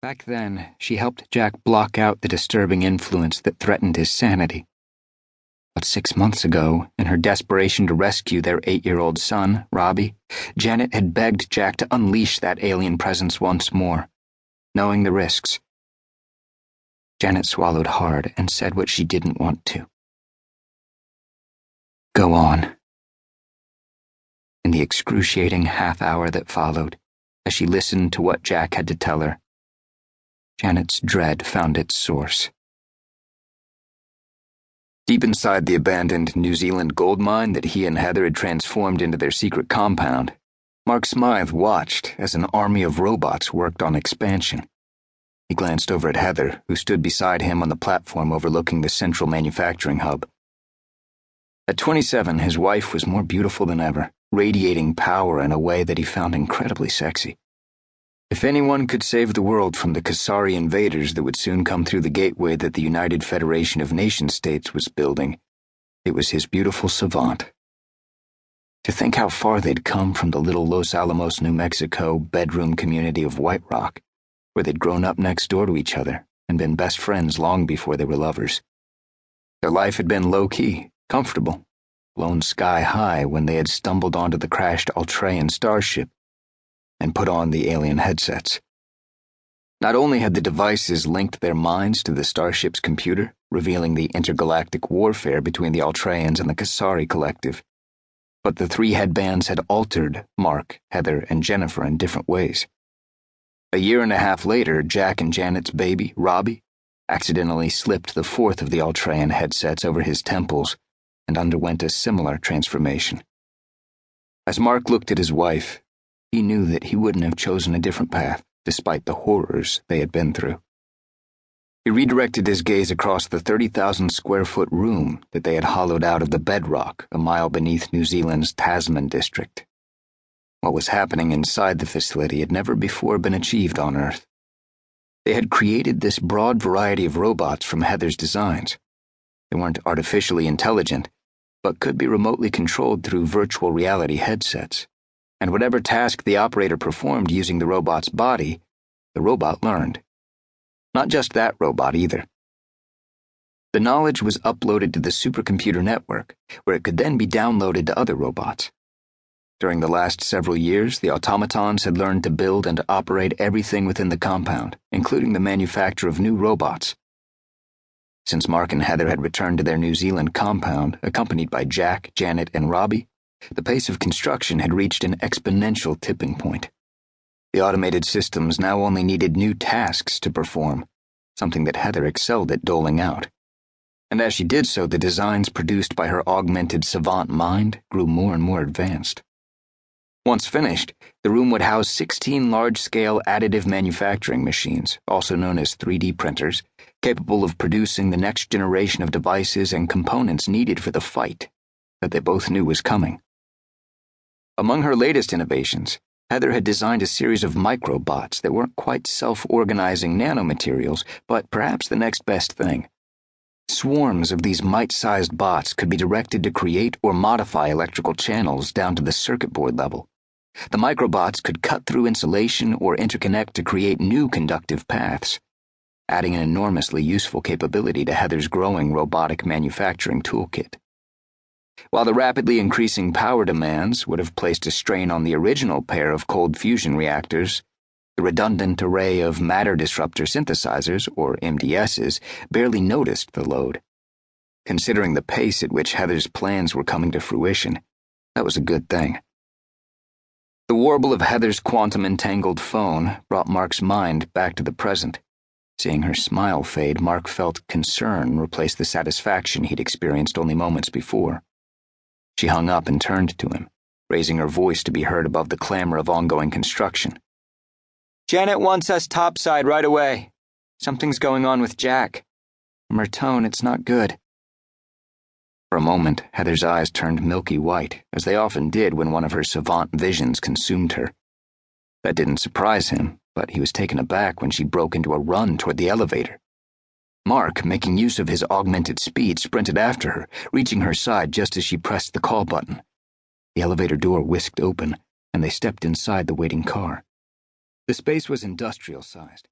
Back then, she helped Jack block out the disturbing influence that threatened his sanity. But 6 months ago, in her desperation to rescue their 8-year-old son, Robbie, Janet had begged Jack to unleash that alien presence once more, knowing the risks. Janet swallowed hard and said what she didn't want to. Go on. In the excruciating half-hour that followed, as she listened to what Jack had to tell her, Janet's dread found its source. Deep inside the abandoned New Zealand gold mine that he and Heather had transformed into their secret compound, Mark Smythe watched as an army of robots worked on expansion. He glanced over at Heather, who stood beside him on the platform overlooking the central manufacturing hub. At 27, his wife was more beautiful than ever, radiating power in a way that he found incredibly sexy. If anyone could save the world from the Kasari invaders that would soon come through the gateway that the United Federation of Nation-States was building, it was his beautiful savant. To think how far they'd come from the little Los Alamos, New Mexico bedroom community of White Rock, where they'd grown up next door to each other and been best friends long before they were lovers. Their life had been low-key, comfortable, blown sky-high when they had stumbled onto the crashed Altreian starship and put on the alien headsets. Not only had the devices linked their minds to the starship's computer, revealing the intergalactic warfare between the Altreians and the Kasari Collective, but the three headbands had altered Mark, Heather, and Jennifer in different ways. A year and a half later, Jack and Janet's baby, Robbie, accidentally slipped the fourth of the Altreian headsets over his temples and underwent a similar transformation. As Mark looked at his wife, he knew that he wouldn't have chosen a different path, despite the horrors they had been through. He redirected his gaze across the 30,000-square-foot room that they had hollowed out of the bedrock a mile beneath New Zealand's Tasman district. What was happening inside the facility had never before been achieved on Earth. They had created this broad variety of robots from Heather's designs. They weren't artificially intelligent, but could be remotely controlled through virtual reality headsets. And whatever task the operator performed using the robot's body, the robot learned. Not just that robot either. The knowledge was uploaded to the supercomputer network, where it could then be downloaded to other robots. During the last several years, the automatons had learned to build and operate everything within the compound, including the manufacture of new robots. Since Mark and Heather had returned to their New Zealand compound, accompanied by Jack, Janet, and Robbie, the pace of construction had reached an exponential tipping point. The automated systems now only needed new tasks to perform, something that Heather excelled at doling out. And as she did so, the designs produced by her augmented savant mind grew more and more advanced. Once finished, the room would house 16 large-scale additive manufacturing machines, also known as 3D printers, capable of producing the next generation of devices and components needed for the fight that they both knew was coming. Among her latest innovations, Heather had designed a series of microbots that weren't quite self-organizing nanomaterials, but perhaps the next best thing. Swarms of these mite-sized bots could be directed to create or modify electrical channels down to the circuit board level. The microbots could cut through insulation or interconnect to create new conductive paths, adding an enormously useful capability to Heather's growing robotic manufacturing toolkit. While the rapidly increasing power demands would have placed a strain on the original pair of cold fusion reactors, the redundant array of matter disruptor synthesizers, or MDSs, barely noticed the load. Considering the pace at which Heather's plans were coming to fruition, that was a good thing. The warble of Heather's quantum-entangled phone brought Mark's mind back to the present. Seeing her smile fade, Mark felt concern replace the satisfaction he'd experienced only moments before. She hung up and turned to him, raising her voice to be heard above the clamor of ongoing construction. "Janet wants us topside right away. Something's going on with Jack. From her tone, it's not good." For a moment, Heather's eyes turned milky white, as they often did when one of her savant visions consumed her. That didn't surprise him, but he was taken aback when she broke into a run toward the elevator. Mark, making use of his augmented speed, sprinted after her, reaching her side just as she pressed the call button. The elevator door whisked open, and they stepped inside the waiting car. The space was industrial-sized,